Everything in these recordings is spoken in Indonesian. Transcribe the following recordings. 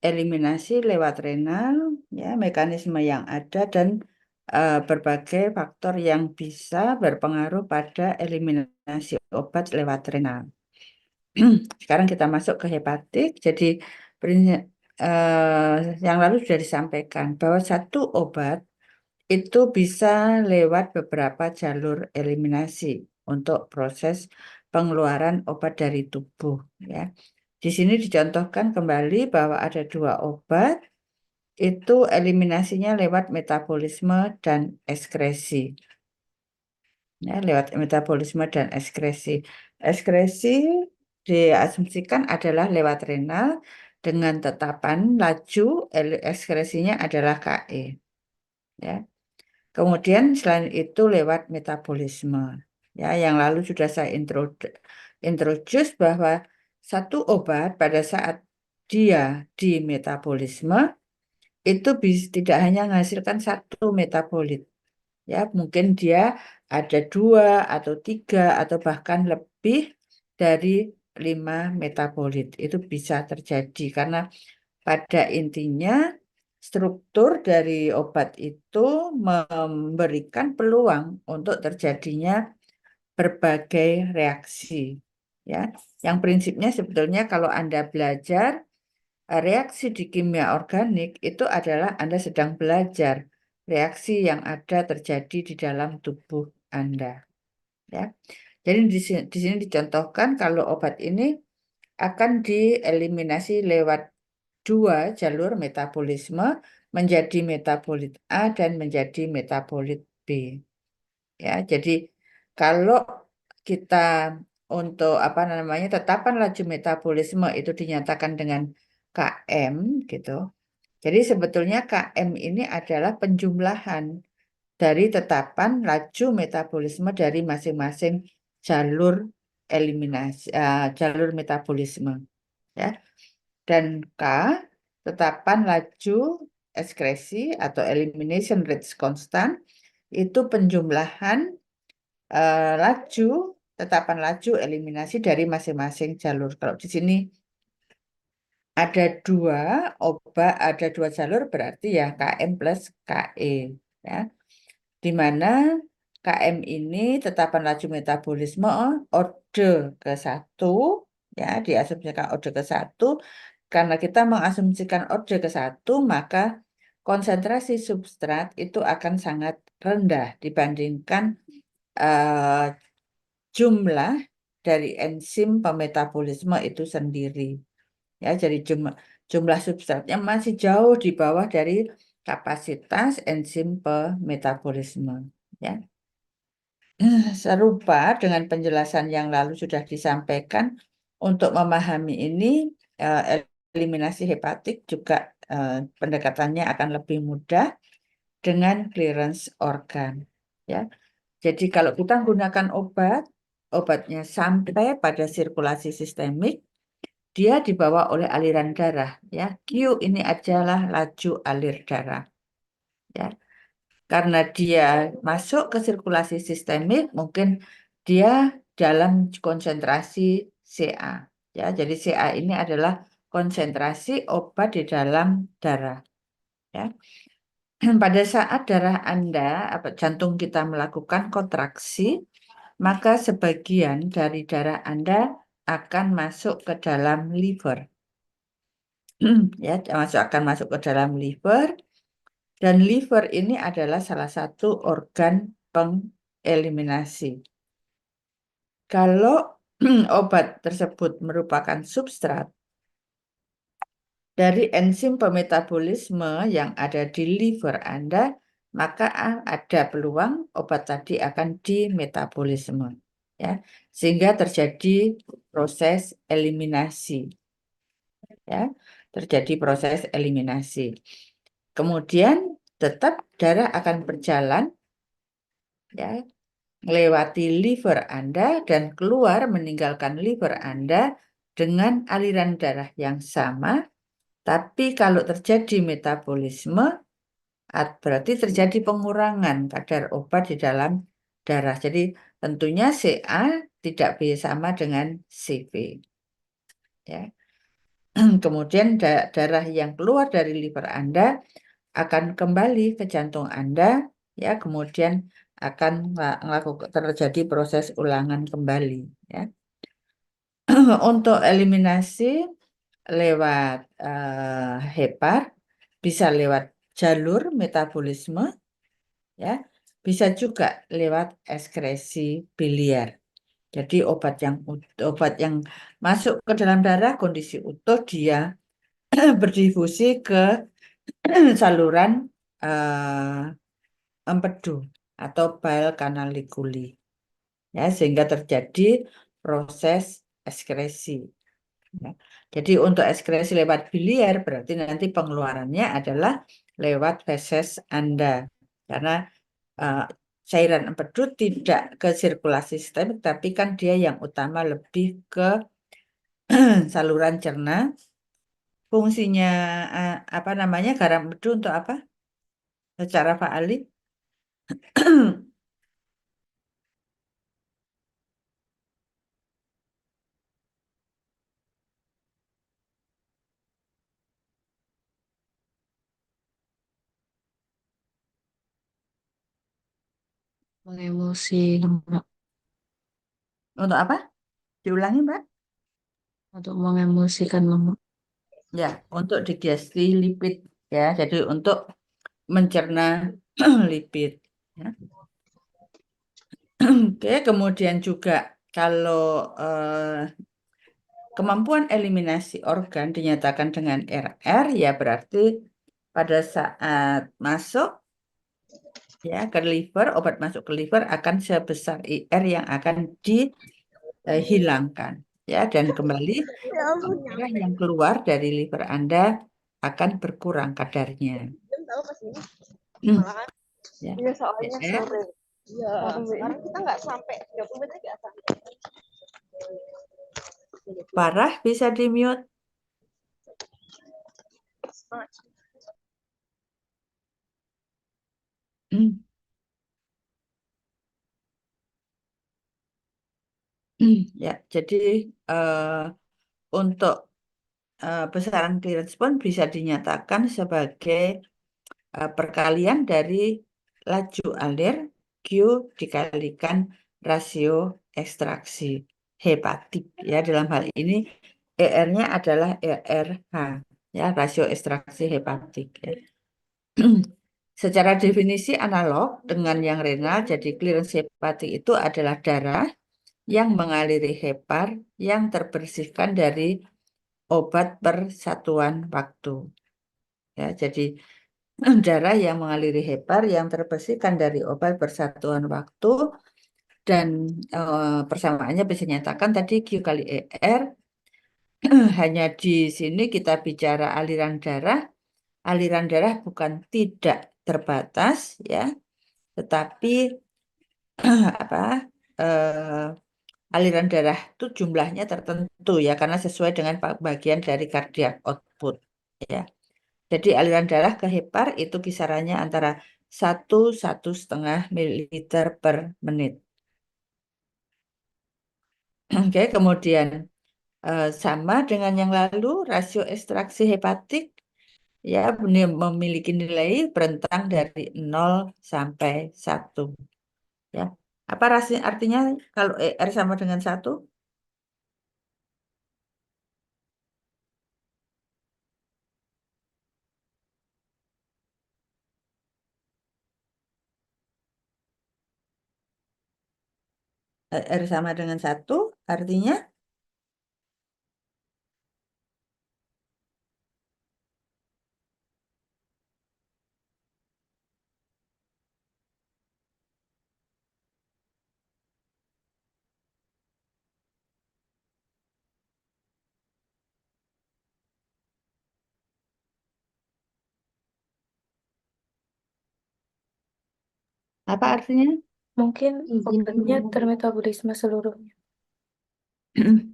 eliminasi lewat renal, ya, mekanisme yang ada dan berbagai faktor yang bisa berpengaruh pada eliminasi obat lewat renal. Sekarang kita masuk ke hepatik. Jadi yang lalu sudah disampaikan bahwa satu obat itu bisa lewat beberapa jalur eliminasi untuk proses pengeluaran obat dari tubuh, ya. Di sini dicontohkan kembali bahwa ada dua obat, itu eliminasinya lewat metabolisme dan ekskresi. Ya, lewat metabolisme dan ekskresi. Ekskresi diasumsikan adalah lewat renal dengan tetapan laju ekskresinya adalah Ke. Ya. Kemudian selain itu lewat metabolisme. Ya, yang lalu sudah saya introduce bahwa satu obat pada saat dia di metabolisme itu tidak hanya menghasilkan satu metabolit. Ya, mungkin dia ada dua atau tiga atau bahkan lebih dari 5 metabolit. Itu bisa terjadi karena pada intinya struktur dari obat itu memberikan peluang untuk terjadinya berbagai reaksi. Ya, yang prinsipnya sebetulnya kalau Anda belajar reaksi di kimia organik itu adalah Anda sedang belajar reaksi yang ada terjadi di dalam tubuh Anda. Ya, jadi di sini dicontohkan kalau obat ini akan dieliminasi lewat dua jalur metabolisme menjadi metabolit A dan menjadi metabolit B. Ya, jadi kalau kita untuk apa namanya tetapan laju metabolisme itu dinyatakan dengan Km gitu. Jadi sebetulnya Km ini adalah penjumlahan dari tetapan laju metabolisme dari masing-masing jalur eliminasi, jalur metabolisme, ya. Dan K tetapan laju ekskresi atau elimination rate constant itu penjumlahan laju tetapan laju eliminasi dari masing-masing jalur. Kalau di sini ada ada dua jalur berarti ya Km plus Ke, ya. Di mana Km ini tetapan laju metabolisme orde ke-1, ya, diasumsikan orde ke-1. Karena kita mengasumsikan orde ke-1, maka konsentrasi substrat itu akan sangat rendah dibandingkan eh, jumlah dari enzim pemetabolisme itu sendiri. Ya, jadi jumlah substratnya masih jauh di bawah dari kapasitas enzim pemetabolisme. Ya. Serupa dengan penjelasan yang lalu sudah disampaikan, untuk memahami ini eliminasi hepatik juga pendekatannya akan lebih mudah dengan clearance organ. Ya. Jadi kalau kita menggunakan obatnya sampai pada sirkulasi sistemik, dia dibawa oleh aliran darah. Ya, Q ini adalah laju alir darah. Ya, karena dia masuk ke sirkulasi sistemik, mungkin dia dalam konsentrasi Ca. Ya, jadi Ca ini adalah konsentrasi obat di dalam darah. Ya. Pada saat darah Anda, jantung kita melakukan kontraksi, maka sebagian dari darah Anda akan masuk ke dalam liver. Ya, akan masuk ke dalam liver, dan liver ini adalah salah satu organ pengeliminasi. Kalau obat tersebut merupakan substrat dari enzim pemetabolisme yang ada di liver Anda, maka ada peluang obat tadi akan dimetabolisme, ya, sehingga terjadi proses eliminasi, ya, terjadi proses eliminasi. Kemudian tetap darah akan berjalan, ya, melewati liver Anda dan keluar meninggalkan liver Anda dengan aliran darah yang sama. Tapi kalau terjadi metabolisme, berarti terjadi pengurangan kadar obat di dalam darah. Jadi tentunya Ca tidak bisa sama dengan Cv. Ya. Kemudian darah yang keluar dari liver Anda akan kembali ke jantung Anda, ya, kemudian akan terjadi proses ulangan kembali, ya. Untuk eliminasi lewat hepar, bisa lewat jalur metabolisme, ya, bisa juga lewat ekskresi biliar. Jadi obat yang masuk ke dalam darah kondisi utuh dia berdifusi ke saluran empedu atau bile canaliculi, ya, sehingga terjadi proses ekskresi. Ya. Jadi untuk ekskresi lewat biliar berarti nanti pengeluarannya adalah lewat feses Anda, karena uh, cairan empedu tidak ke sirkulasi sistemik, tapi kan dia yang utama lebih ke saluran cerna. Fungsinya apa namanya garam empedu untuk apa? Secara Pak Ali? Mengemosi lemak, Untuk apa? Diulangi, Mbak? untuk mengemosikan lemak. Ya, untuk digesti lipid, ya. Jadi untuk mencerna lipid, ya. Oke, kemudian juga kalau kemampuan eliminasi organ dinyatakan dengan RR, ya berarti pada saat masuk, ya, ke liver, obat masuk ke liver akan sebesar IR yang akan dihilangkan, ya, dan kembali Ya ampun, darah nyampe. yang keluar dari liver Anda akan berkurang kadarnya. Jam tahu ke sini. Hmm, Malahan. ya. Iya, soalnya IR sore. Iya. Sekarang kita nggak sampai 30 menit nggak sampai. parah bisa di mute. Hmm, ya, jadi eh, untuk besaran clearance pun bisa dinyatakan sebagai perkalian dari laju alir Q dikalikan rasio ekstraksi hepatik, ya, dalam hal ini ER-nya adalah ERH, ya, rasio ekstraksi hepatik, ya. Secara definisi analog dengan yang renal, jadi clearance hepatik itu adalah darah yang mengaliri hepar yang terbersihkan dari obat per satuan waktu. Ya, jadi darah yang mengaliri hepar yang terbersihkan dari obat persatuan waktu, dan persamaannya bisa nyatakan tadi Q kali ER. Hanya di sini kita bicara aliran darah. Aliran darah bukan tidak terbatas, ya, tetapi apa aliran darah itu jumlahnya tertentu, ya, karena sesuai dengan bagian dari cardiac output, ya. Jadi aliran darah ke hepar itu kisarannya antara 1,5 mililiter per menit. Oke, kemudian sama dengan yang lalu, rasio ekstraksi hepatik, ya, memiliki nilai berentang dari 0 sampai 1, ya. Apa artinya kalau ER sama dengan 1? ER sama dengan 1 artinya apa artinya? Mungkin obatnya termetabolisme seluruhnya.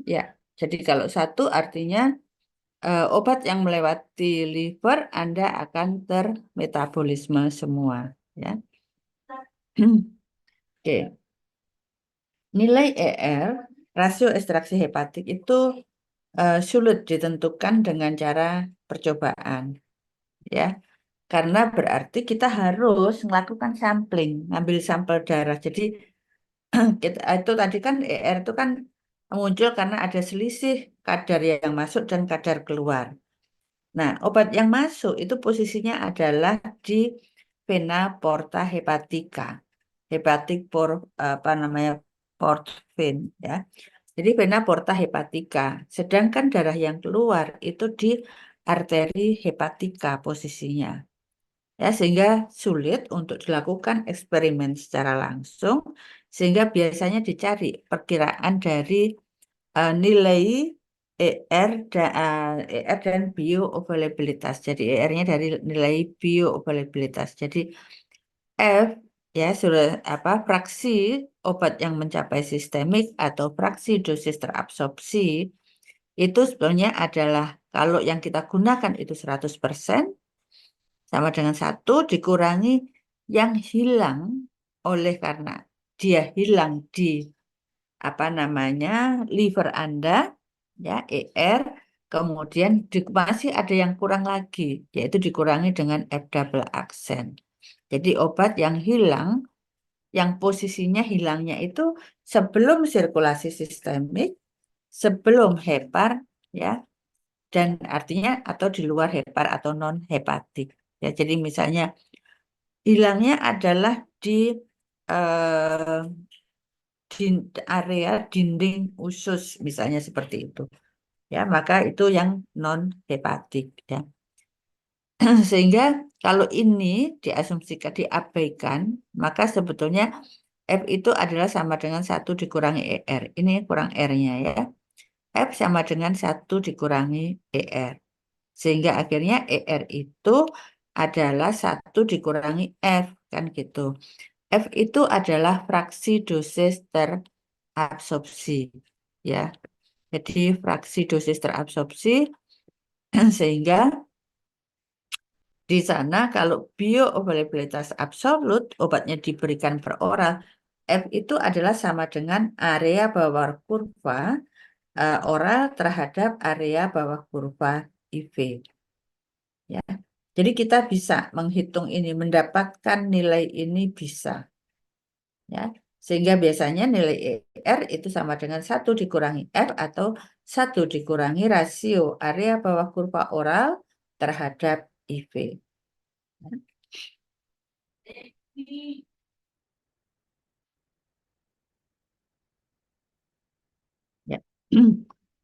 Ya, jadi kalau 1 artinya obat yang melewati liver Anda akan termetabolisme semua, ya. Oke, nilai ER, rasio ekstraksi hepatik itu sulit ditentukan dengan cara percobaan, ya. Karena berarti kita harus melakukan sampling, ngambil sampel darah. Jadi itu tadi kan ER itu kan muncul karena ada selisih kadar yang masuk dan kadar keluar. Nah, obat yang masuk itu posisinya adalah di vena porta hepatica, hepatic apa namanya, port vein, ya. Jadi vena porta hepatica. Sedangkan darah yang keluar itu di arteri hepatica posisinya. Ya, sehingga sulit untuk dilakukan eksperimen secara langsung, sehingga biasanya dicari perkiraan dari nilai ER dan bioavailabilitas. Jadi ER-nya dari nilai bioavailabilitas. Jadi F, ya, sudah apa, fraksi obat yang mencapai sistemik atau fraksi dosis terabsorpsi itu sebenarnya adalah kalau yang kita gunakan itu 100%, sama dengan 1 dikurangi yang hilang oleh karena dia hilang di apa namanya, liver Anda, ya, ER, kemudian masih ada yang kurang lagi, yaitu dikurangi dengan F double accent. Jadi obat yang hilang, yang posisinya hilangnya itu sebelum sirkulasi sistemik, sebelum hepar, ya, dan artinya atau di luar hepar atau non hepatik. Ya, jadi misalnya hilangnya adalah di eh, area dinding usus, misalnya seperti itu. Ya, maka itu yang non hepatik, ya. Sehingga kalau ini diasumsikan diabaikan, maka sebetulnya F itu adalah sama dengan 1 dikurangi ER. Ini kurang R-nya, ya. F sama dengan 1 dikurangi ER. Sehingga akhirnya ER itu adalah 1 dikurangi F, kan gitu. F itu adalah fraksi dosis terabsorpsi, ya. Jadi fraksi dosis terabsorpsi sehingga di sana kalau bioavailabilitas absolut obatnya diberikan per oral, F itu adalah sama dengan area bawah kurva oral terhadap area bawah kurva IV. Ya. Jadi kita bisa menghitung ini, mendapatkan nilai ini bisa. Ya. Sehingga biasanya nilai ER itu sama dengan 1 dikurangi F atau 1 dikurangi rasio area bawah kurva oral terhadap IV. Ya.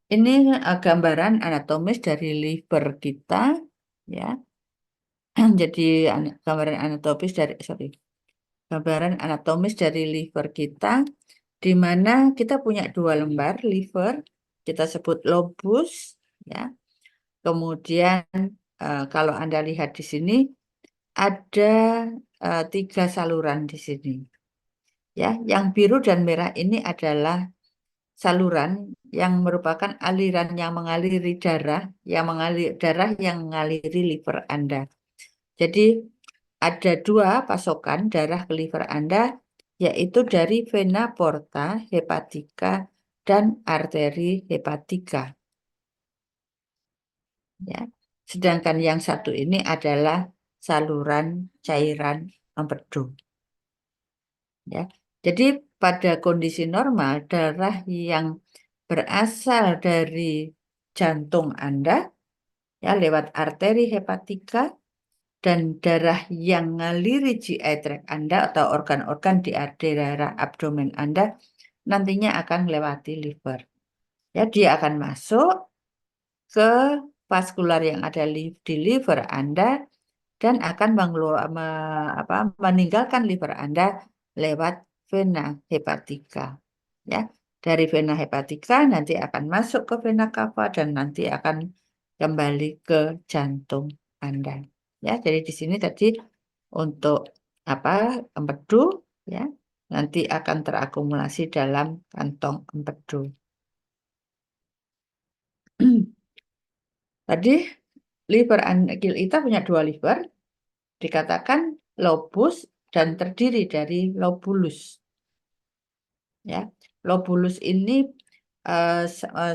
Ini gambaran anatomis dari liver kita, ya. Jadi gambaran anatomis dari liver kita, di mana kita punya 2 lembar liver, kita sebut lobus, ya. Kemudian kalau Anda lihat di sini ada 3 saluran di sini, ya. Yang biru dan merah ini adalah saluran yang merupakan aliran yang mengaliri darah, yang mengaliri liver Anda. Jadi ada 2 pasokan darah ke liver Anda, yaitu dari vena porta hepatica dan arteri hepatica. Ya. Sedangkan yang satu ini adalah saluran cairan empedu. Ya. Jadi pada kondisi normal darah yang berasal dari jantung Anda, ya, lewat arteri hepatika, dan darah yang ngaliri GI tract Anda atau organ-organ di daerah abdomen Anda nantinya akan melewati liver. Ya, dia akan masuk ke vaskular yang ada di liver Anda dan akan meninggalkan liver Anda lewat vena hepatica. Ya, dari vena hepatica nanti akan masuk ke vena cava dan nanti akan kembali ke jantung Anda. Ya, jadi di sini tadi untuk empedu, ya, nanti akan terakumulasi dalam kantong empedu. Tadi liver kita punya 2 liver, dikatakan lobus dan terdiri dari lobulus. Ya, lobulus ini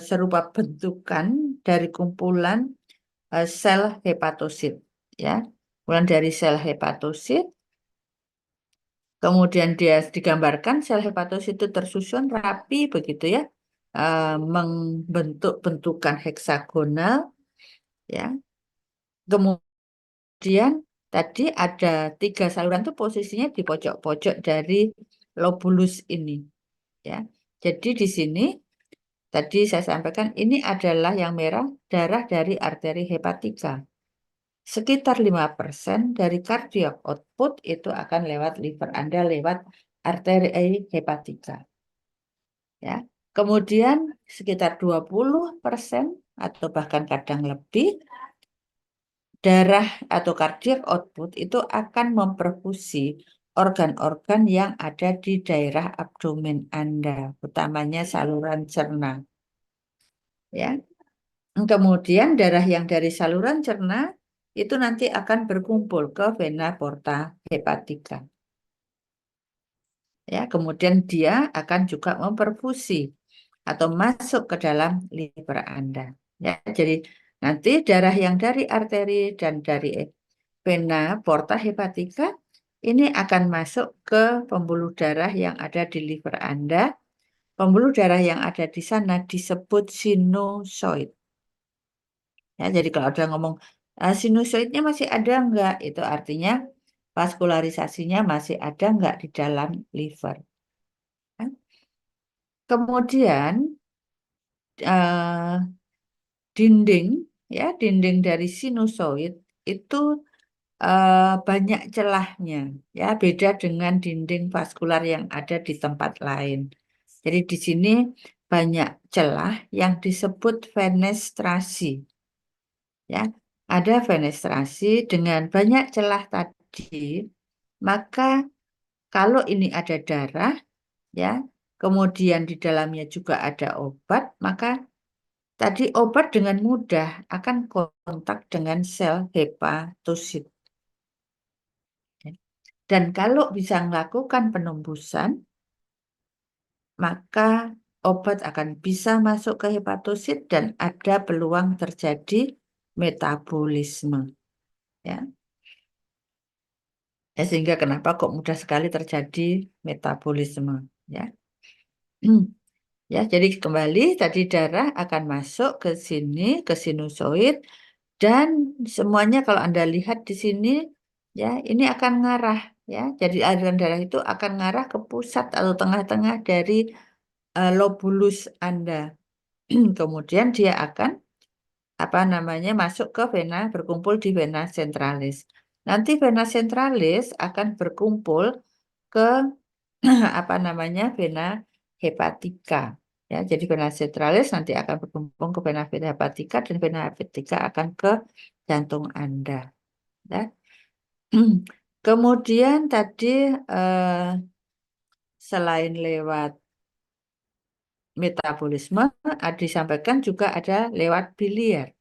serupa bentukan dari kumpulan sel hepatosit, ya. Kemudian dari sel hepatosit, kemudian dia digambarkan sel hepatosit itu tersusun rapi begitu ya, membentuk bentukan heksagonal, ya. Kemudian tadi ada 3 saluran tuh posisinya di pojok-pojok dari lobulus ini, ya. Jadi di sini tadi saya sampaikan ini adalah yang merah darah dari arteri hepatika. Sekitar 5% dari cardiac output itu akan lewat liver Anda lewat arteri hepatika. Ya. Kemudian sekitar 20% atau bahkan kadang lebih darah atau cardiac output itu akan memperfusi organ-organ yang ada di daerah abdomen Anda, utamanya saluran cerna. Ya. Kemudian darah yang dari saluran cerna itu nanti akan berkumpul ke vena porta hepatica. Ya, kemudian dia akan juga memperfusi atau masuk ke dalam liver Anda. Ya, jadi nanti darah yang dari arteri dan dari vena porta hepatica ini akan masuk ke pembuluh darah yang ada di liver Anda. Pembuluh darah yang ada di sana disebut sinusoid. Ya, jadi kalau ada ngomong sinusoidnya masih ada enggak? Itu artinya vaskularisasinya masih ada enggak di dalam liver. Ya. Kemudian dinding ya, dinding dari sinusoid itu banyak celahnya, ya, beda dengan dinding vaskular yang ada di tempat lain. Jadi di sini banyak celah yang disebut fenestrasi. Ya, ada fenestrasi dengan banyak celah tadi, maka kalau ini ada darah, ya, kemudian di dalamnya juga ada obat, maka tadi obat dengan mudah akan kontak dengan sel hepatosit. Dan kalau bisa melakukan penembusan, maka obat akan bisa masuk ke hepatosit dan ada peluang terjadi metabolisme. Ya. Sehingga kenapa kok mudah sekali terjadi metabolisme. Ya. Ya, jadi kembali tadi darah akan masuk ke sini, ke sinusoid, dan semuanya kalau Anda lihat di sini, ya, ini akan ngarah, ya. Jadi aliran darah itu akan ngarah ke pusat atau tengah-tengah dari lobulus Anda. Kemudian dia akan masuk ke vena, berkumpul di vena centralis. Nanti vena centralis akan berkumpul ke vena hepatika. Ya, jadi vena centralis nanti akan berkumpul ke vena hepatika dan vena hepatika akan ke jantung Anda. Ya. Kemudian tadi selain lewat metabolisme, disampaikan juga ada lewat biliar.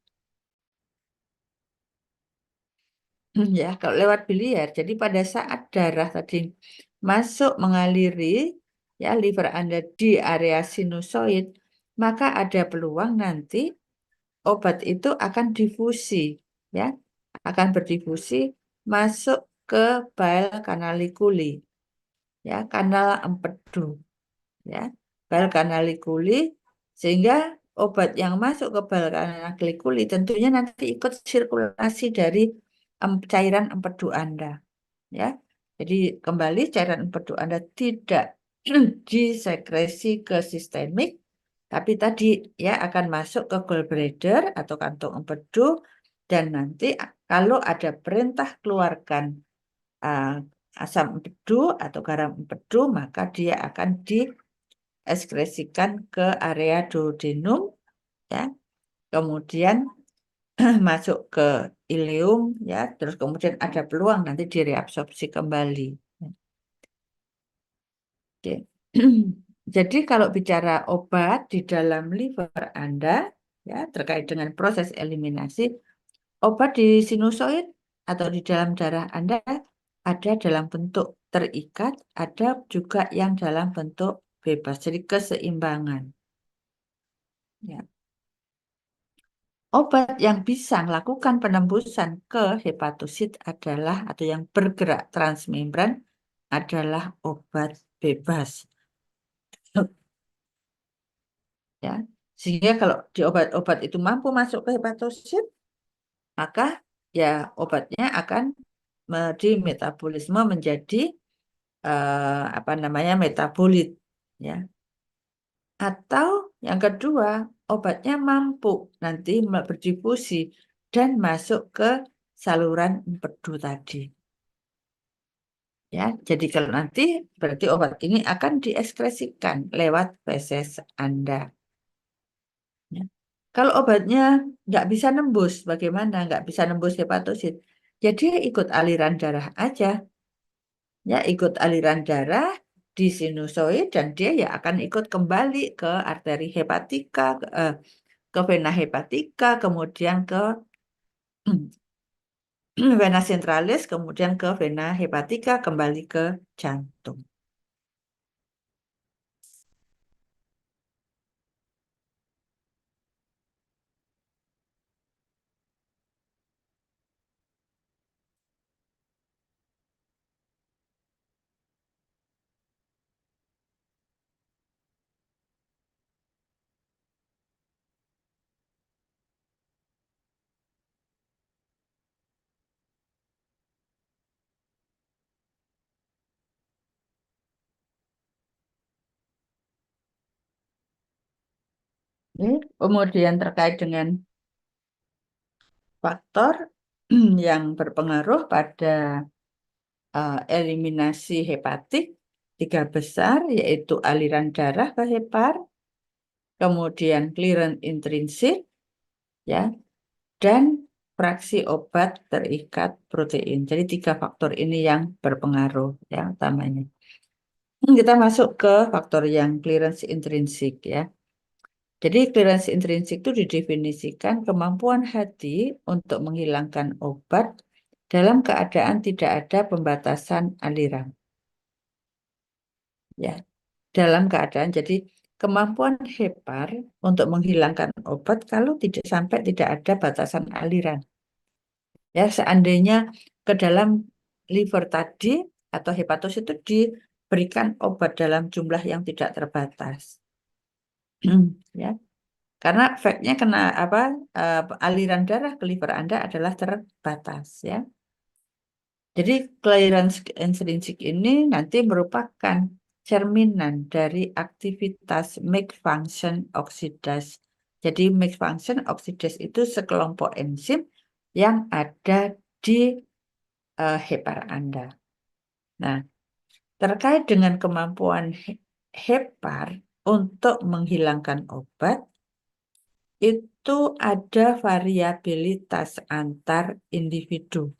Ya, kalau lewat biliar, jadi pada saat darah tadi masuk mengaliri ya liver Anda di area sinusoid, maka ada peluang nanti obat itu akan difusi, ya, akan berdifusi masuk ke bile canaliculi, ya, kanal empedu, ya, bile canaliculi, sehingga obat yang masuk ke bile canaliculi tentunya nanti ikut sirkulasi dari cairan empedu Anda, ya. Jadi kembali cairan empedu Anda tidak disekresi ke sistemik, tapi tadi ya akan masuk ke gallbladder atau kantong empedu, dan nanti kalau ada perintah keluarkan asam empedu atau garam empedu, maka dia akan dieskresikan ke area duodenum, ya. Kemudian masuk ke ileum, ya, terus kemudian ada peluang nanti direabsorpsi kembali. Oke. Jadi kalau bicara obat di dalam liver Anda, ya, terkait dengan proses eliminasi, obat di sinusoid atau di dalam darah Anda ada dalam bentuk terikat, ada juga yang dalam bentuk bebas, jadi keseimbangan. Ya. Obat yang bisa melakukan penembusan ke hepatosit adalah atau yang bergerak transmembran adalah obat bebas. Ya. Sehingga kalau di obat-obat itu mampu masuk ke hepatosit, maka ya obatnya akan di metabolisme menjadi apa namanya metabolit, ya. Atau yang kedua, obatnya mampu nanti berdifusi dan masuk ke saluran empedu tadi. Ya, jadi kalau nanti berarti obat ini akan dieskresikan lewat feses Anda. Ya. Kalau obatnya nggak bisa nembus, bagaimana? Nggak bisa nembus hepatosit. Jadi ikut aliran darah aja. Ya, ikut aliran darah di sinusoid dan dia ya akan ikut kembali ke arteri hepatika, ke vena hepatika, kemudian ke vena centralis, kemudian ke vena hepatika, kembali ke jantung. Kemudian terkait dengan faktor yang berpengaruh pada eliminasi hepatik, tiga besar yaitu aliran darah ke hepar, kemudian clearance intrinsik, ya, dan fraksi obat terikat protein. Jadi tiga faktor ini yang berpengaruh ya utamanya. Kita masuk ke faktor yang clearance intrinsik, ya. Jadi clearance intrinsik itu didefinisikan kemampuan hati untuk menghilangkan obat dalam keadaan tidak ada pembatasan aliran. Ya, dalam keadaan jadi kemampuan hepar untuk menghilangkan obat kalau tidak sampai tidak ada batasan aliran. Ya, seandainya ke dalam liver tadi atau hepatosit itu diberikan obat dalam jumlah yang tidak terbatas. Ya, karena efeknya kena apa aliran darah ke liver Anda adalah terbatas, ya. Jadi clearance intrinsik ini nanti merupakan cerminan dari aktivitas make function oksidase. Jadi make function oksidase itu sekelompok enzim yang ada di hepar Anda. Nah, terkait dengan kemampuan hepar untuk menghilangkan obat, itu ada variabilitas antar individu.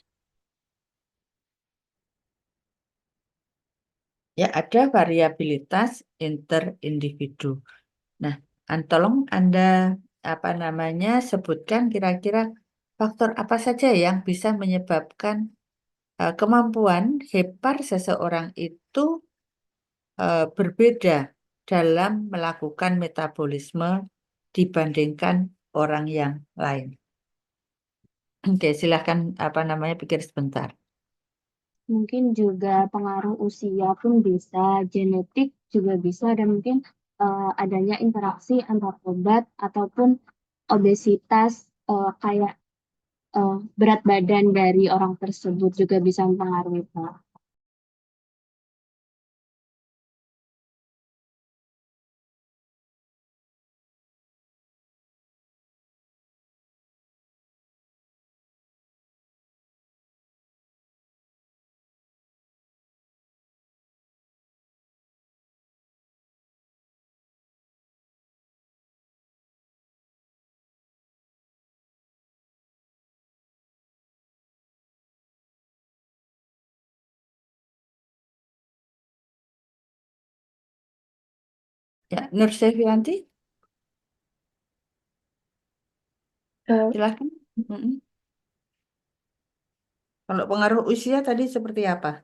Ya, ada variabilitas interindividu. Nah, tolong Anda apa namanya sebutkan kira-kira faktor apa saja yang bisa menyebabkan kemampuan hepar seseorang itu berbeda dalam melakukan metabolisme dibandingkan orang yang lain. Oke, silahkan apa namanya pikir sebentar. Mungkin juga pengaruh usia pun bisa, genetik juga bisa, dan mungkin adanya interaksi antar obat ataupun obesitas kayak berat badan dari orang tersebut juga bisa mempengaruhi, Pak. Ya, Nur Sevianti, Eh, silahkan. Mm-mm. Kalau pengaruh usia tadi seperti apa?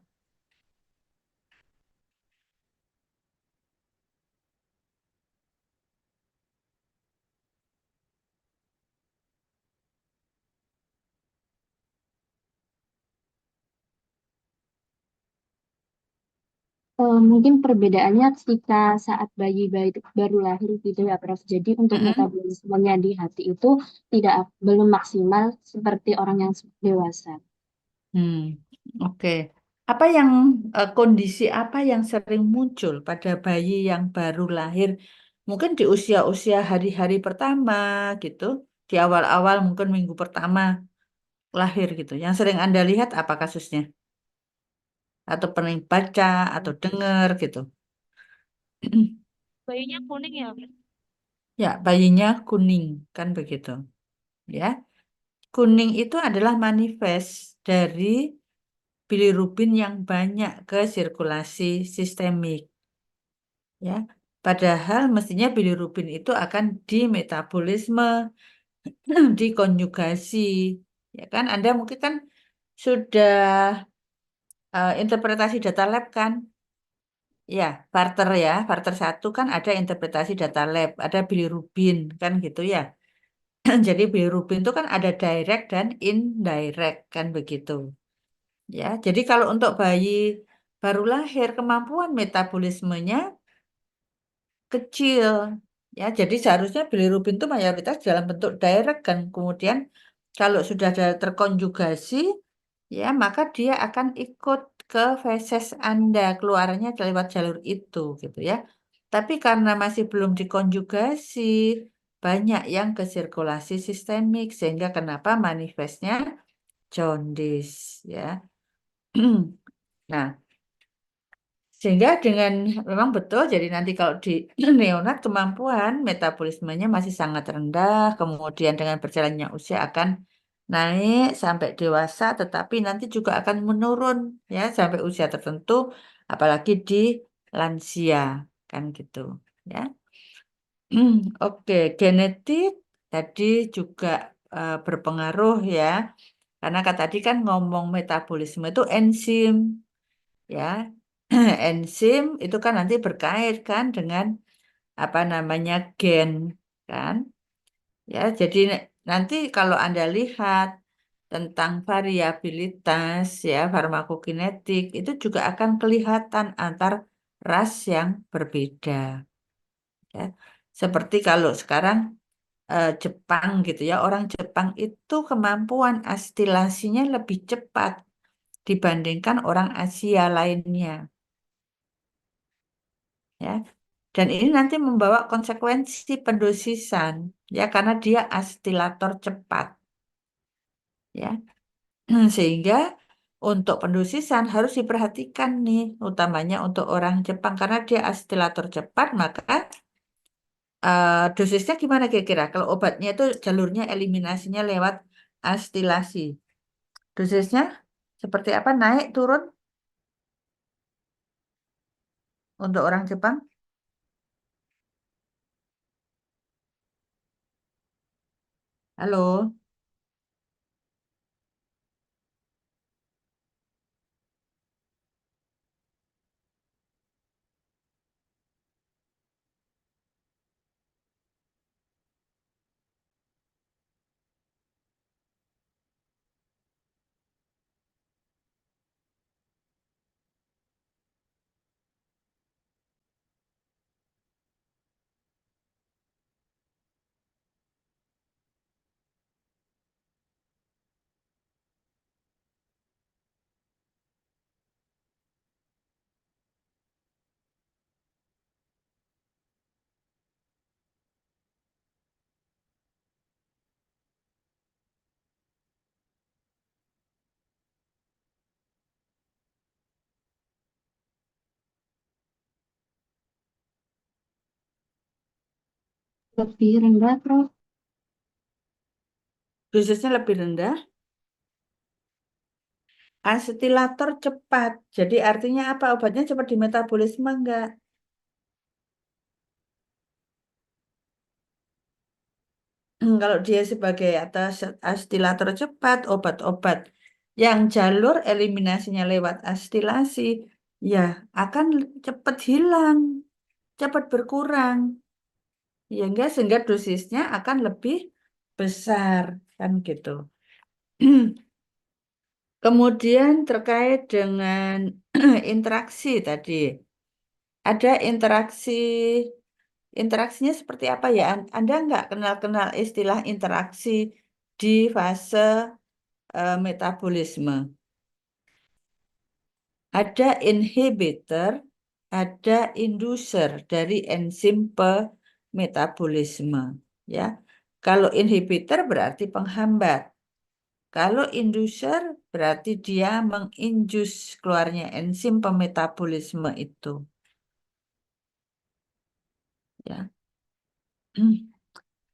Mungkin perbedaannya ketika saat bayi-bayi baru lahir gitu ya, Prof. Jadi untuk Mm-mm. metabolismenya di hati itu belum maksimal seperti orang yang dewasa. Hmm, oke. Apa yang kondisi apa yang sering muncul pada bayi yang baru lahir? Mungkin di usia-usia hari-hari pertama gitu, di awal-awal mungkin minggu pertama lahir gitu. Yang sering Anda lihat apa kasusnya? Atau pernah baca atau dengar gitu? Bayinya kuning ya. Ya, bayinya kuning kan begitu. Ya, kuning itu adalah manifest dari bilirubin yang banyak ke sirkulasi sistemik. Ya, padahal mestinya bilirubin itu akan dimetabolisme, dikonjugasi. Ya kan, Anda mungkin kan sudah interpretasi data lab kan? Ya, barter ya, barter satu kan ada interpretasi data lab, ada bilirubin kan gitu ya. Jadi bilirubin itu kan ada direct dan indirect kan begitu. Ya, jadi kalau untuk bayi baru lahir kemampuan metabolismenya kecil. Ya, jadi seharusnya bilirubin itu mayoritas dalam bentuk direct kan. Kemudian kalau sudah ada terkonjugasi, ya maka dia akan ikut ke feses Anda, keluarannya lewat jalur itu gitu ya. Tapi karena masih belum dikonjugasi, banyak yang ke sirkulasi sistemik sehingga kenapa manifestnya jaundice ya. Nah, sehingga dengan memang betul, jadi nanti kalau di neonat kemampuan metabolismenya masih sangat rendah, kemudian dengan berjalannya usia akan naik sampai dewasa, tetapi nanti juga akan menurun ya sampai usia tertentu, apalagi di lansia kan gitu ya. Oke, genetik tadi juga berpengaruh ya, karena kata tadi kan ngomong metabolisme itu enzim ya. Enzim itu kan nanti berkait kan dengan apa namanya gen kan ya, jadi nanti kalau Anda lihat tentang variabilitas ya farmakokinetik itu juga akan kelihatan antar ras yang berbeda ya, seperti kalau sekarang Jepang gitu ya, orang Jepang itu kemampuan astilasinya lebih cepat dibandingkan orang Asia lainnya ya. Dan ini nanti membawa konsekuensi pendosisan ya karena dia astilator cepat ya. Sehingga untuk pendosisan harus diperhatikan nih utamanya untuk orang Jepang karena dia astilator cepat maka dosisnya gimana kira-kira? Kalau obatnya itu jalurnya eliminasinya lewat astilasi. Dosisnya seperti apa? Naik turun untuk orang Jepang? Halo? Lebih rendah, Prof. Dosisnya lebih rendah. Asetilator cepat. Jadi artinya apa? Obatnya cepat dimetabolisme enggak? Kalau dia sebagai atas asetilator cepat, obat-obat yang jalur eliminasinya lewat astilasi, ya akan cepat hilang, cepat berkurang. Ya enggak, sehingga dosisnya akan lebih besar, kan gitu. Kemudian terkait dengan interaksi tadi. ada interaksinya seperti apa ya? Anda nggak kenal-kenal istilah interaksi di fase metabolisme? Ada inhibitor, ada inducer dari enzim metabolisme, ya. Kalau inhibitor berarti penghambat. Kalau inducer berarti dia menginjus keluarnya enzim pemetabolisme itu, ya.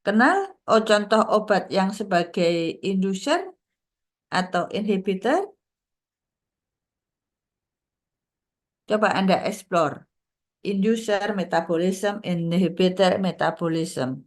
Kenal contoh obat yang sebagai inducer atau inhibitor? Coba Anda explore. Inducer metabolism, inhibitor metabolism.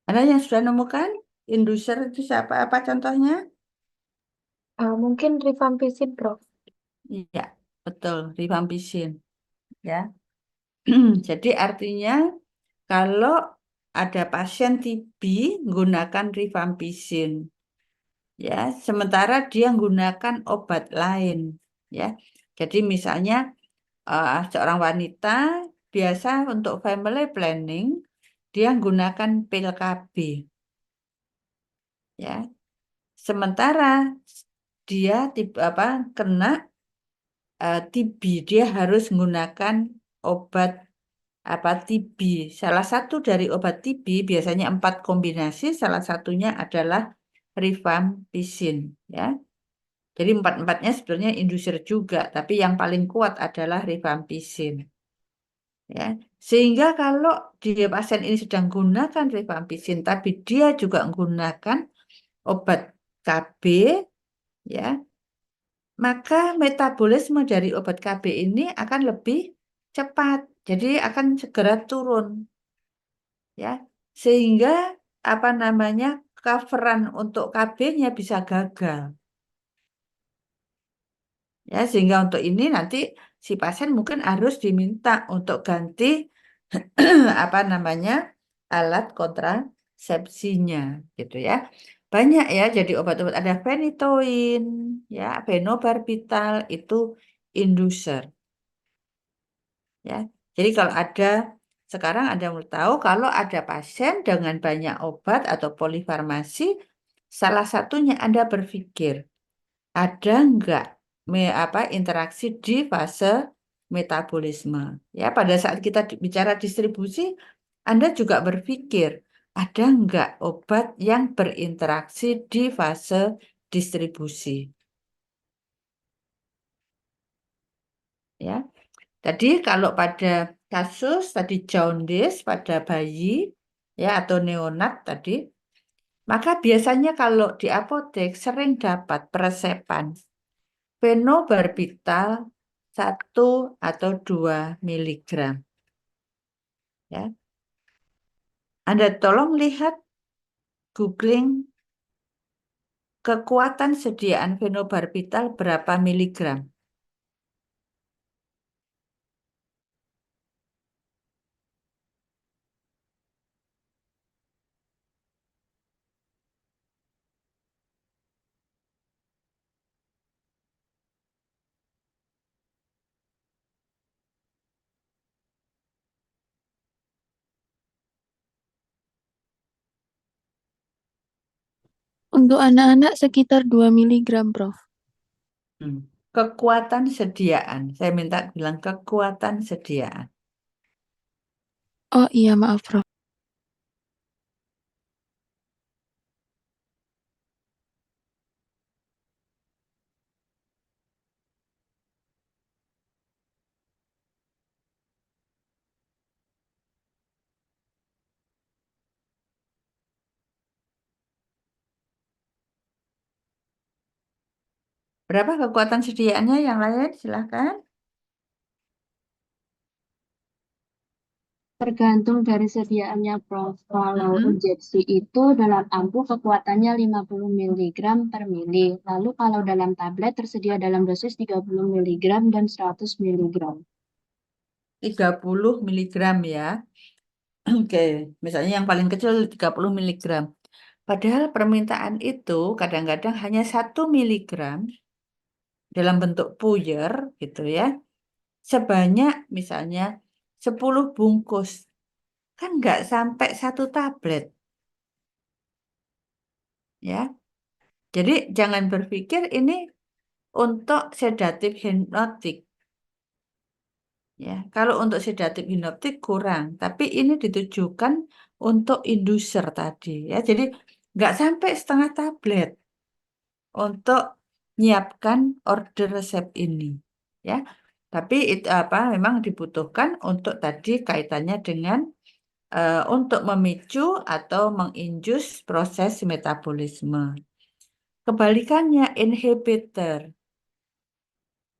Anda yang sudah nemukan inducer itu siapa? Apa contohnya? Mungkin rifampicin, Prof. Iya, betul, rifampicin. Ya, jadi artinya kalau ada pasien TB gunakan rifampicin, ya, sementara dia menggunakan obat lain, ya. Jadi misalnya seorang wanita biasa untuk family planning dia menggunakan pil KB, ya. Sementara dia kena TB, dia harus menggunakan obat TB. Salah satu dari obat TB biasanya 4 kombinasi, salah satunya adalah rifampicin, ya. Jadi empat-empatnya sebenarnya inducer juga, tapi yang paling kuat adalah rifampicin, ya. Sehingga kalau dia pasien ini sedang gunakan rifampicin, tapi dia juga menggunakan obat KB, ya, maka metabolisme dari obat KB ini akan lebih cepat. Jadi akan segera turun, ya. Sehingga coveran untuk KB-nya bisa gagal. Ya, sehingga untuk ini nanti si pasien mungkin harus diminta untuk ganti alat kontrasepsinya gitu ya. Banyak ya, jadi obat-obat ada phenytoin, ya, phenobarbital itu inducer, ya. Jadi kalau sekarang Anda mau tahu kalau ada pasien dengan banyak obat atau polifarmasi, salah satunya Anda berpikir ada enggak interaksi di fase metabolisme. Ya, pada saat kita bicara distribusi, Anda juga berpikir ada enggak obat yang berinteraksi di fase distribusi. Ya. Tadi kalau pada kasus tadi jaundice pada bayi, ya, atau neonat tadi, maka biasanya kalau di apotek sering dapat peresepan phenobarbital 1 atau 2 miligram. Ya. Anda tolong lihat, googling kekuatan sediaan phenobarbital berapa miligram. Untuk anak-anak sekitar 2 miligram, Prof. Kekuatan sediaan. Saya minta bilang kekuatan sediaan. Oh iya, maaf, Prof. Berapa kekuatan sediaannya yang lain? Silahkan. Tergantung dari sediaannya, Prof. Kalau Mm-mm. injeksi itu dalam ampuh kekuatannya 50 miligram per mili. Lalu kalau dalam tablet tersedia dalam dosis 30 miligram dan 100 miligram. 30 miligram ya. Oke, misalnya yang paling kecil 30 miligram. Padahal permintaan itu kadang-kadang hanya 1 miligram dalam bentuk puyer gitu ya. Sebanyak misalnya 10 bungkus. Kan nggak sampai 1 tablet ya. Jadi jangan berpikir ini untuk sedatif hipnotik ya. Kalau untuk sedatif hipnotik kurang, tapi ini ditujukan untuk inducer tadi ya. Jadi nggak sampai setengah tablet untuk menyiapkan order resep ini ya. Tapi itu apa memang dibutuhkan untuk tadi kaitannya dengan untuk memicu atau menginjus proses metabolisme. Kebalikannya inhibitor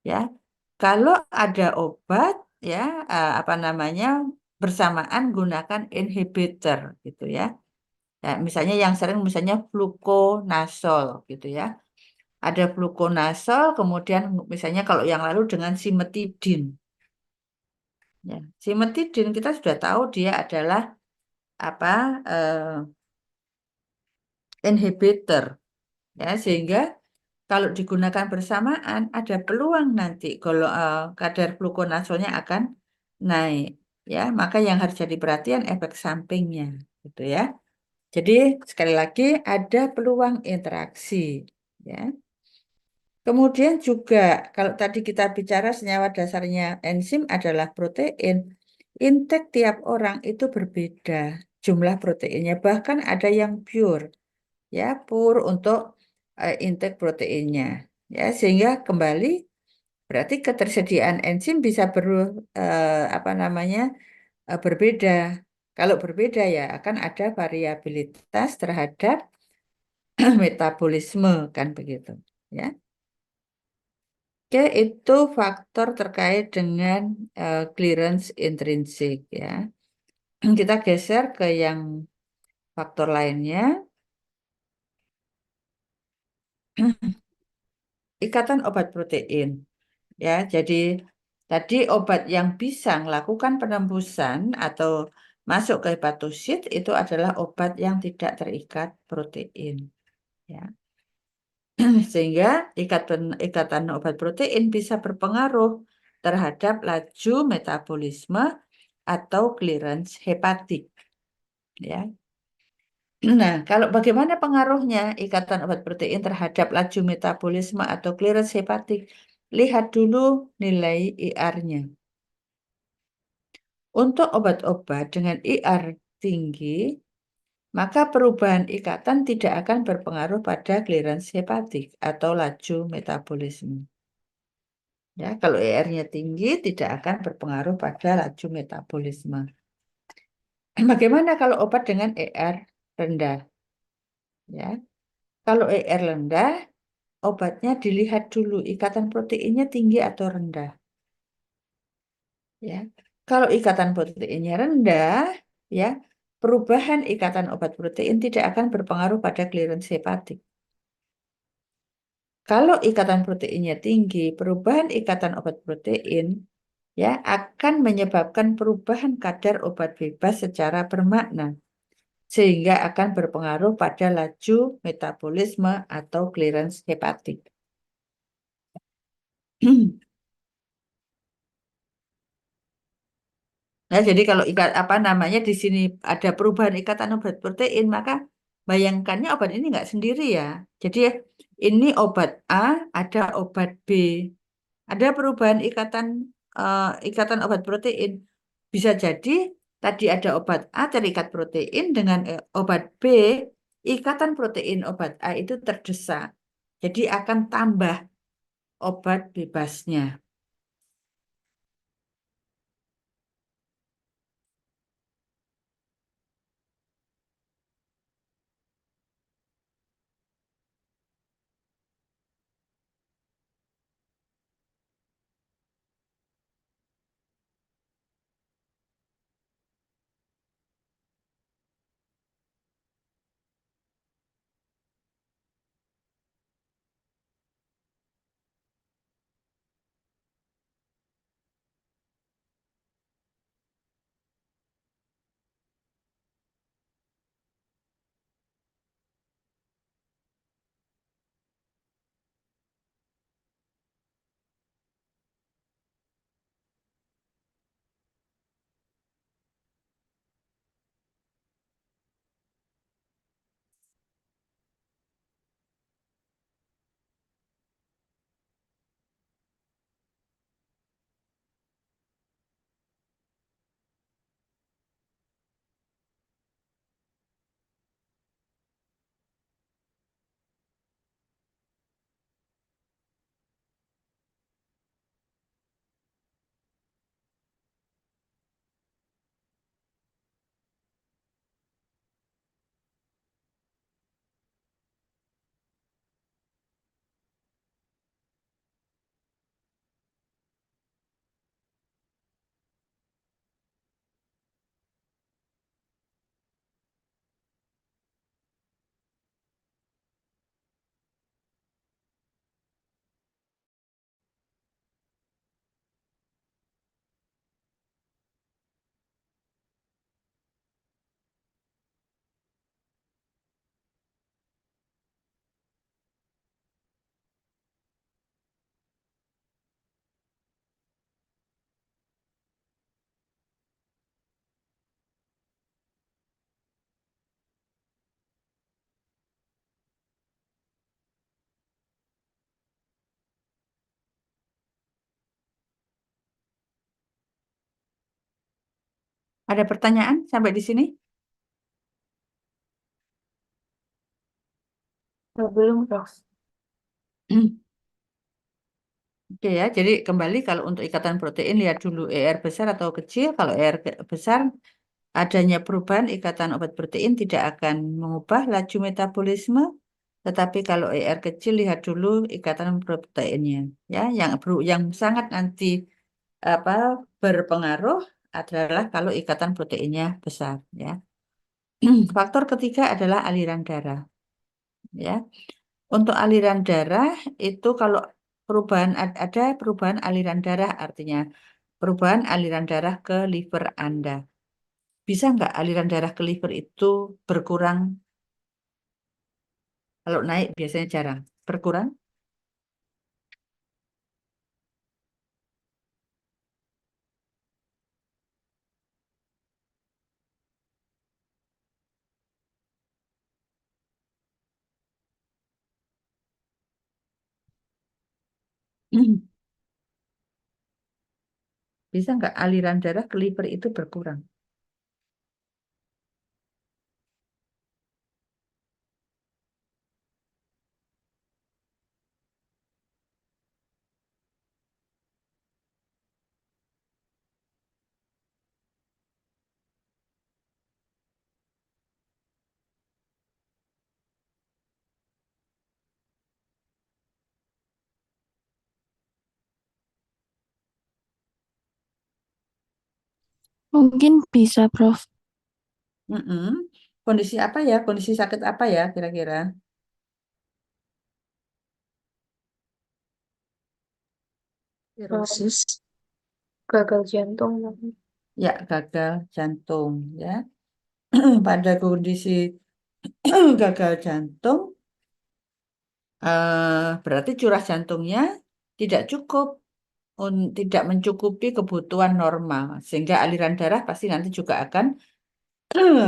ya. Kalau ada obat ya apa namanya bersamaan gunakan inhibitor gitu ya. Ya, misalnya yang sering misalnya fluconazole gitu ya. Ada fluconazole kemudian misalnya kalau yang lalu dengan simetidin. Ya, simetidin kita sudah tahu dia adalah apa inhibitor ya sehingga kalau digunakan bersamaan ada peluang nanti kalau kadar glukonasolnya akan naik ya maka yang harus jadi perhatian efek sampingnya gitu ya jadi sekali lagi ada peluang interaksi ya kemudian juga kalau tadi kita bicara senyawa dasarnya enzim adalah protein intake tiap orang itu berbeda jumlah proteinnya bahkan ada yang pure ya pur untuk intake proteinnya ya sehingga kembali berarti ketersediaan enzim bisa apa namanya berbeda kalau berbeda ya akan ada variabilitas terhadap metabolisme kan begitu ya oke itu faktor terkait dengan clearance intrinsik ya kita geser ke yang faktor lainnya ikatan obat protein. Ya, jadi tadi obat yang bisa melakukan penembusan atau masuk ke hepatosit itu adalah obat yang tidak terikat protein. Ya. Sehingga ikatan obat protein bisa berpengaruh terhadap laju metabolisme atau clearance hepatik. Ya. Nah, kalau bagaimana pengaruhnya ikatan obat protein terhadap laju metabolisme atau clearance hepatik? Lihat dulu nilai IR-nya. Untuk obat-obat dengan IR tinggi, maka perubahan ikatan tidak akan berpengaruh pada clearance hepatik atau laju metabolisme. Ya, kalau IR-nya tinggi tidak akan berpengaruh pada laju metabolisme. Bagaimana kalau obat dengan IR rendah? Ya, kalau IR rendah, obatnya dilihat dulu ikatan proteinnya tinggi atau rendah. Ya, kalau ikatan proteinnya rendah, ya perubahan ikatan obat protein tidak akan berpengaruh pada clearance hepatik. Kalau ikatan proteinnya tinggi, perubahan ikatan obat protein ya akan menyebabkan perubahan kadar obat bebas secara bermakna sehingga akan berpengaruh pada laju metabolisme atau clearance hepatik. Nah, jadi kalau apa namanya di sini ada perubahan ikatan obat protein, maka bayangkannya obat ini nggak sendiri ya. Jadi ini obat A, ada obat B, ada perubahan ikatan obat protein. Bisa jadi tadi ada obat A terikat protein dengan obat B, ikatan protein obat A itu terdesak. Jadi akan tambah obat bebasnya. Ada pertanyaan sampai di sini? Belum, Prof. Oke ya, jadi kembali kalau untuk ikatan protein lihat dulu ER besar atau kecil. Kalau ER besar, adanya perubahan ikatan obat protein tidak akan mengubah laju metabolisme, tetapi kalau ER kecil lihat dulu ikatan proteinnya. Ya, yang sangat nanti apa berpengaruh adalah kalau ikatan proteinnya besar. Ya, faktor ketiga adalah aliran darah. Ya, untuk aliran darah itu kalau ada perubahan aliran darah artinya perubahan aliran darah ke liver Anda. Bisa nggak aliran darah ke liver itu berkurang? Kalau naik biasanya jarang. Berkurang? Bisa nggak aliran darah ke liver itu berkurang? Mungkin bisa, Prof. Mm-mm. Kondisi apa ya? Kondisi sakit apa ya kira-kira? Sirosis, gagal jantung. Ya, gagal jantung ya. Pada kondisi gagal jantung, berarti curah jantungnya tidak cukup, tidak mencukupi kebutuhan normal, sehingga aliran darah pasti nanti juga akan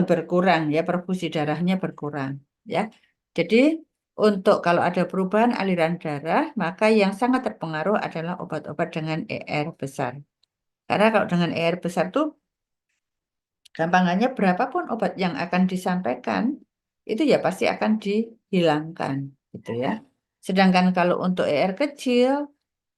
berkurang ya, perfusi darahnya berkurang ya. Jadi untuk kalau ada perubahan aliran darah, maka yang sangat terpengaruh adalah obat-obat dengan ER besar. Karena kalau dengan ER besar tuh gampangannya berapapun obat yang akan disampaikan itu ya pasti akan dihilangkan gitu ya. Sedangkan kalau untuk ER kecil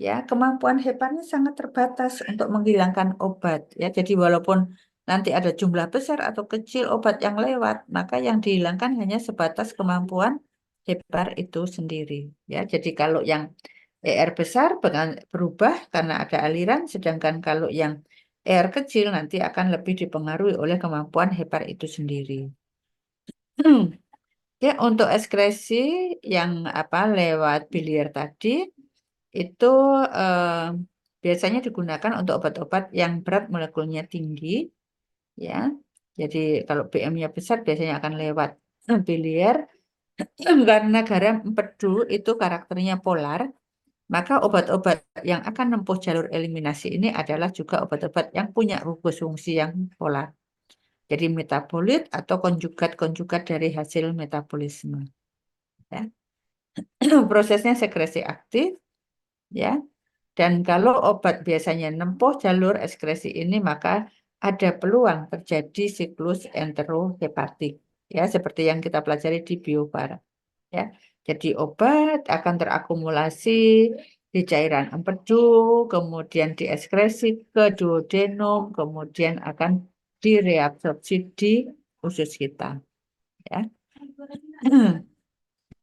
ya kemampuan heparnya sangat terbatas untuk menghilangkan obat ya. Jadi walaupun nanti ada jumlah besar atau kecil obat yang lewat, maka yang dihilangkan hanya sebatas kemampuan hepar itu sendiri ya. Jadi kalau yang ER besar berubah karena ada aliran, sedangkan kalau yang ER kecil nanti akan lebih dipengaruhi oleh kemampuan hepar itu sendiri. Ya, untuk ekskresi yang lewat biliar tadi itu eh, biasanya digunakan untuk obat-obat yang berat molekulnya tinggi, ya. Jadi kalau BM-nya besar biasanya akan lewat biliar karena garam empedu itu karakternya polar. Maka obat-obat yang akan menempuh jalur eliminasi ini adalah juga obat-obat yang punya gugus fungsi yang polar. Jadi metabolit atau konjugat-konjugat dari hasil metabolisme. Ya. Prosesnya sekresi aktif, ya. Dan kalau obat biasanya nempuh jalur ekskresi ini, maka ada peluang terjadi siklus enterohepatik, ya, seperti yang kita pelajari di biopara. Ya. Jadi obat akan terakumulasi di cairan empedu, kemudian dieskresi ke duodenum, kemudian akan direabsorpsi di usus kita. Ya.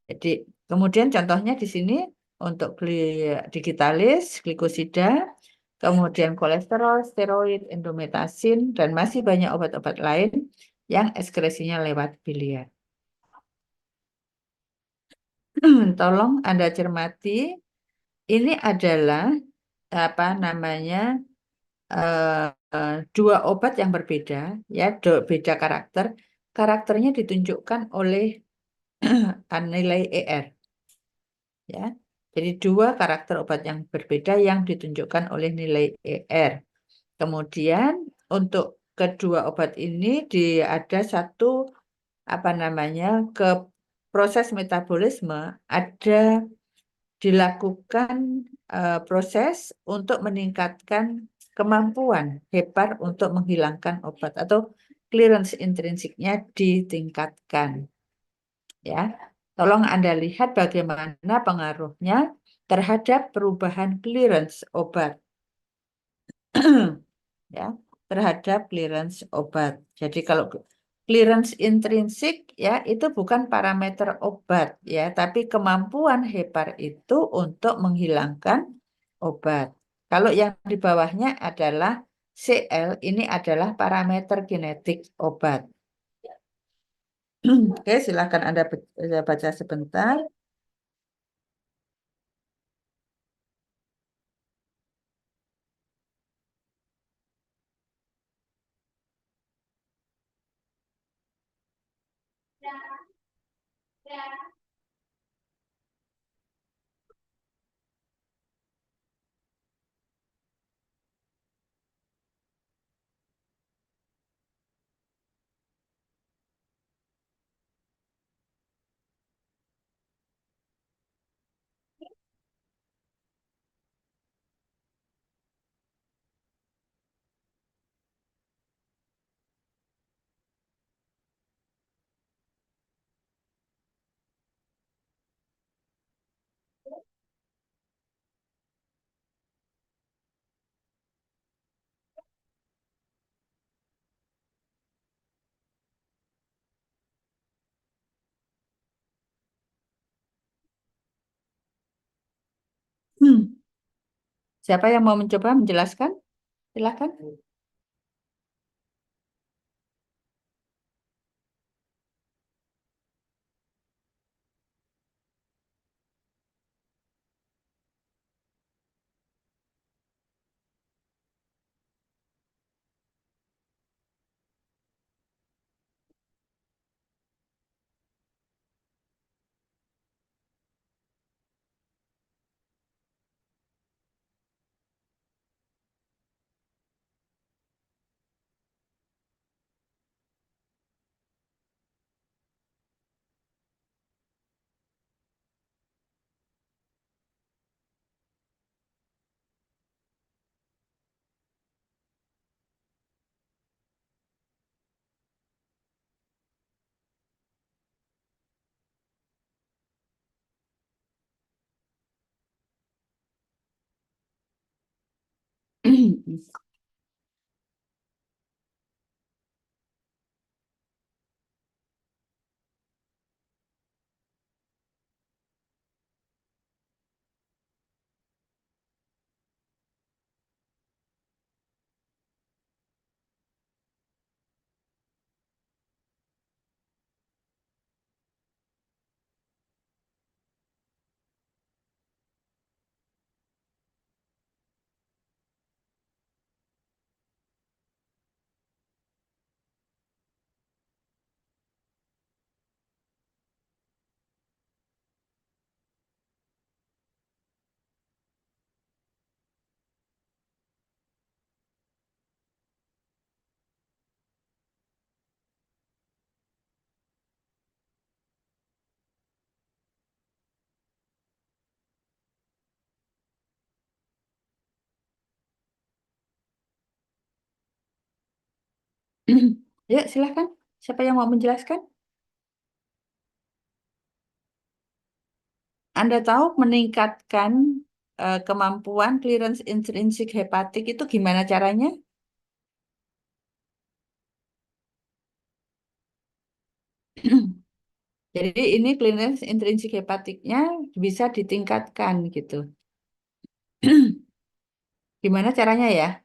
Jadi kemudian contohnya di sini untuk digitalis, glikosida, kemudian kolesterol, steroid, endometasin, dan masih banyak obat-obat lain yang ekskresinya lewat biliar. Tolong Anda cermati, ini adalah dua obat yang berbeda, ya, beda karakter. Karakternya ditunjukkan oleh nilai ER, ya. Jadi dua karakter obat yang berbeda yang ditunjukkan oleh nilai ER. Kemudian untuk kedua obat ini ada satu ke proses metabolisme ada dilakukan proses untuk meningkatkan kemampuan HEPAR untuk menghilangkan obat atau clearance intrinsiknya ditingkatkan. Ya, tolong Anda lihat bagaimana pengaruhnya terhadap perubahan clearance obat. Ya, terhadap clearance obat. Jadi kalau clearance intrinsik ya itu bukan parameter obat ya, tapi kemampuan HEPAR itu untuk menghilangkan obat. Kalau yang di bawahnya adalah CL, ini adalah parameter kinetik obat. Oke, silakan Anda baca sebentar. Siapa yang mau mencoba menjelaskan? Silakan. Ya, silakan. Siapa yang mau menjelaskan? Anda tahu meningkatkan kemampuan clearance intrinsik hepatik itu gimana caranya? Jadi ini clearance intrinsik hepatiknya bisa ditingkatkan gitu. Gimana caranya ya?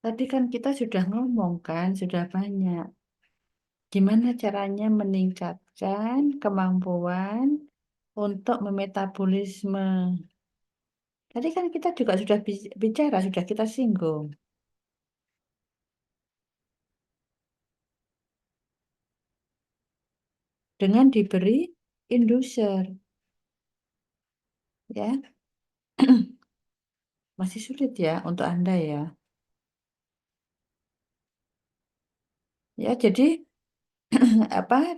Tadi kan kita sudah ngomong kan, sudah banyak. Gimana caranya meningkatkan kemampuan untuk memetabolisme. Tadi kan kita juga sudah bicara, sudah kita singgung. Dengan diberi inducer. Ya. Masih sulit ya untuk Anda ya. Ya, jadi apa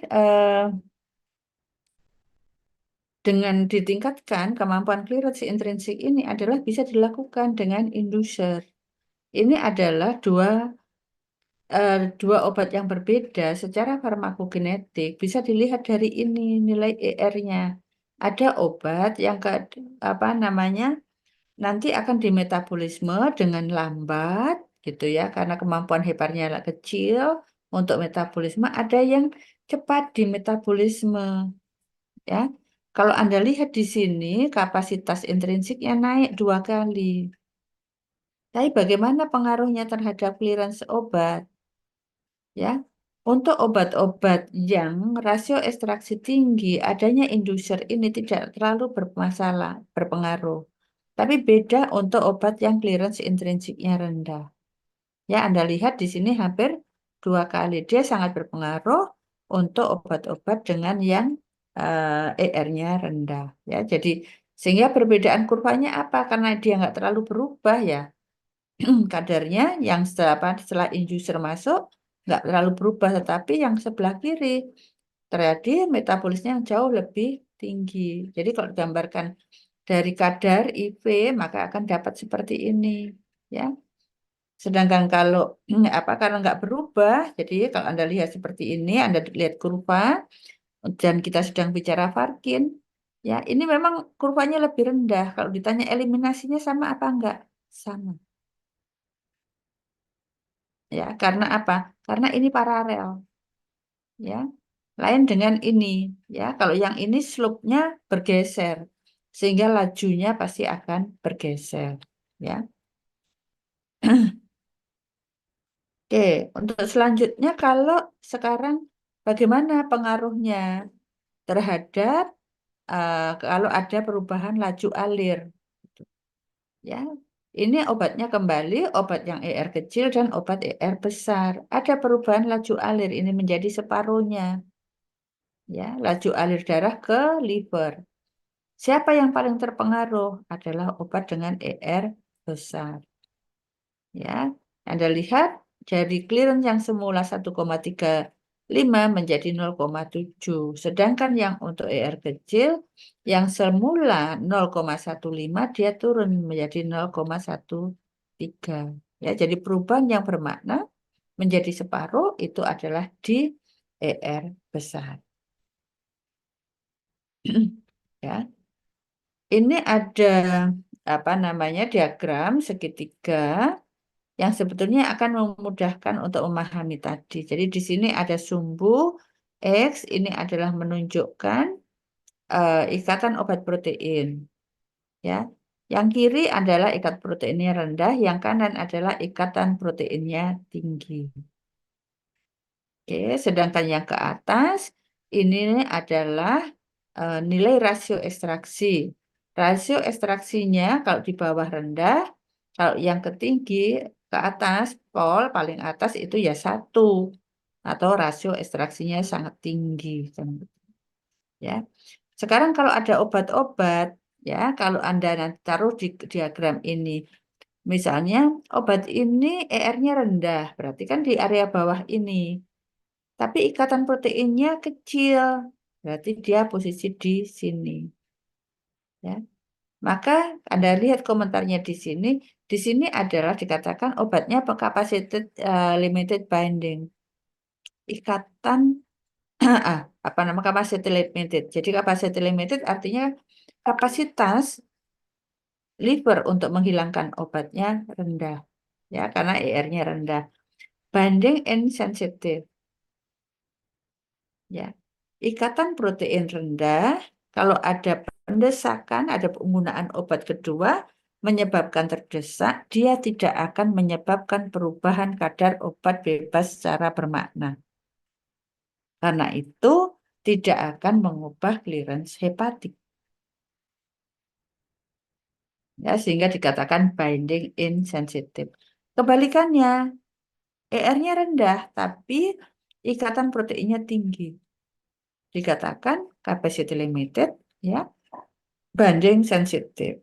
dengan ditingkatkan kemampuan clearance intrinsik ini adalah bisa dilakukan dengan inducer. Ini adalah dua obat yang berbeda secara farmakokinetik. Bisa dilihat dari ini nilai ER-nya. Ada obat yang apa namanya nanti akan dimetabolisme dengan lambat gitu ya karena kemampuan heparnya kecil untuk metabolisme. Ada yang cepat dimetabolisme ya. Kalau Anda lihat di sini kapasitas intrinsiknya naik 2 kali. Tapi bagaimana pengaruhnya terhadap clearance obat? Ya, untuk obat-obat yang rasio ekstraksi tinggi, adanya inducer ini tidak terlalu bermasalah, berpengaruh. Tapi beda untuk obat yang clearance intrinsiknya rendah. Ya, Anda lihat di sini hampir 2 kali. Dia sangat berpengaruh untuk obat-obat dengan yang ER-nya rendah. Ya, jadi sehingga perbedaan kurvanya apa? Karena dia nggak terlalu berubah ya. Kadarnya yang setelah inducer masuk nggak terlalu berubah, tetapi yang sebelah kiri terjadi metabolisnya yang jauh lebih tinggi. Jadi kalau digambarkan dari kadar IV maka akan dapat seperti ini, ya. Sedangkan kalau kalau nggak berubah, jadi kalau Anda lihat seperti ini, Anda lihat kurva dan kita sedang bicara Farkin, ya ini memang kurvanya lebih rendah. Kalau ditanya eliminasinya sama apa enggak? Sama. Ya, karena apa? Karena ini paralel, ya. Lain dengan ini, ya. Kalau yang ini slope-nya bergeser, sehingga lajunya pasti akan bergeser, ya. Oke, untuk selanjutnya kalau sekarang bagaimana pengaruhnya terhadap kalau ada perubahan laju alir, ya. Ini obatnya kembali, obat yang ER kecil dan obat ER besar. Ada perubahan laju alir, ini menjadi separuhnya. Ya, laju alir darah ke liver. Siapa yang paling terpengaruh? Adalah obat dengan ER besar. Ya, Anda lihat dari clearance yang semula 1,35 menjadi 0,7. Sedangkan yang untuk ER kecil yang semula 0,15 dia turun menjadi 0,13. Ya, jadi perubahan yang bermakna menjadi separuh itu adalah di ER besar. Ya. Ini ada apa namanya diagram segitiga yang sebetulnya akan memudahkan untuk memahami tadi. Jadi di sini ada sumbu X, ini adalah menunjukkan ikatan obat protein. Ya, yang kiri adalah ikat proteinnya rendah, yang kanan adalah ikatan proteinnya tinggi. Oke, sedangkan yang ke atas ini adalah nilai rasio ekstraksi. Rasio ekstraksinya kalau di bawah rendah, kalau yang ketinggi ke atas, paling atas itu ya 1. Atau rasio ekstraksinya sangat tinggi. Ya. Sekarang kalau ada obat-obat, ya kalau Anda nanti taruh di diagram ini, misalnya obat ini ER-nya rendah, berarti kan di area bawah ini. Tapi ikatan proteinnya kecil, berarti dia posisi di sini. Ya. Maka Anda lihat komentarnya di sini. Di sini adalah dikatakan obatnya capacity limited binding. Ikatan apa nama capacity limited. Jadi capacity limited artinya kapasitas liver untuk menghilangkan obatnya rendah. Ya, karena ER-nya rendah. Binding insensitive. Ya. Ikatan protein rendah, kalau ada pendesakan, ada penggunaan obat kedua, menyebabkan terdesak, dia tidak akan menyebabkan perubahan kadar obat bebas secara bermakna. Karena itu, tidak akan mengubah clearance hepatik. Ya, sehingga dikatakan binding insensitive. Kebalikannya, ER-nya rendah, tapi ikatan proteinnya tinggi. Dikatakan capacity limited, ya, banding sensitif.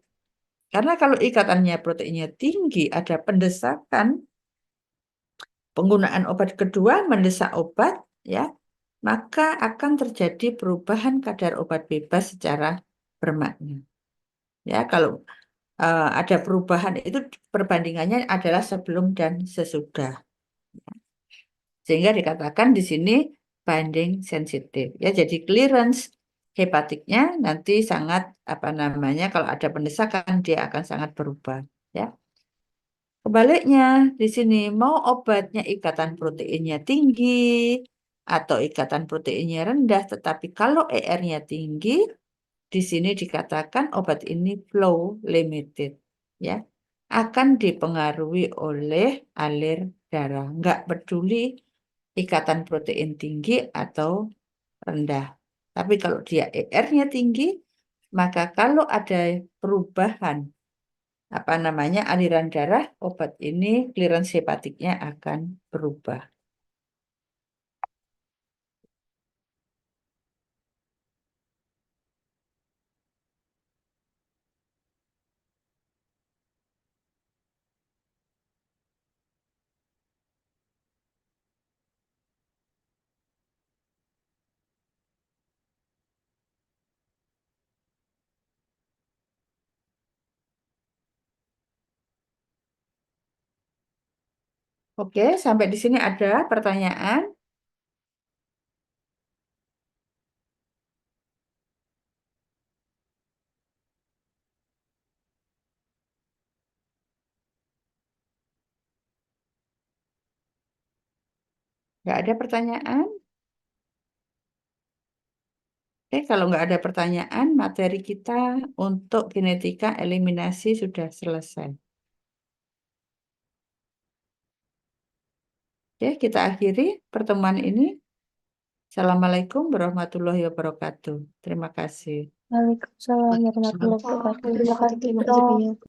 Karena kalau ikatannya proteinnya tinggi, ada pendesakan, penggunaan obat kedua mendesak obat, ya, maka akan terjadi perubahan kadar obat bebas secara bermakna. Ya, kalau ada perubahan itu perbandingannya adalah sebelum dan sesudah. Sehingga dikatakan di sini binding sensitif. Ya, jadi clearance hepatiknya nanti sangat kalau ada pendesakan dia akan sangat berubah. Ya. Kebaliknya di sini mau obatnya ikatan proteinnya tinggi atau ikatan proteinnya rendah, tetapi kalau ER-nya tinggi, di sini dikatakan obat ini flow limited, ya, akan dipengaruhi oleh alir darah. Nggak peduli ikatan protein tinggi atau rendah. Tapi kalau dia ER-nya tinggi, maka kalau ada perubahan aliran darah, obat ini clearance hepatiknya akan berubah. Oke, sampai di sini ada pertanyaan? Nggak ada pertanyaan? Oke, kalau nggak ada pertanyaan, materi kita untuk genetika eliminasi sudah selesai. Oke, kita akhiri pertemuan ini. Assalamualaikum warahmatullahi wabarakatuh. Terima kasih. Waalaikumsalam warahmatullahi wabarakatuh. Terima kasih, Prof.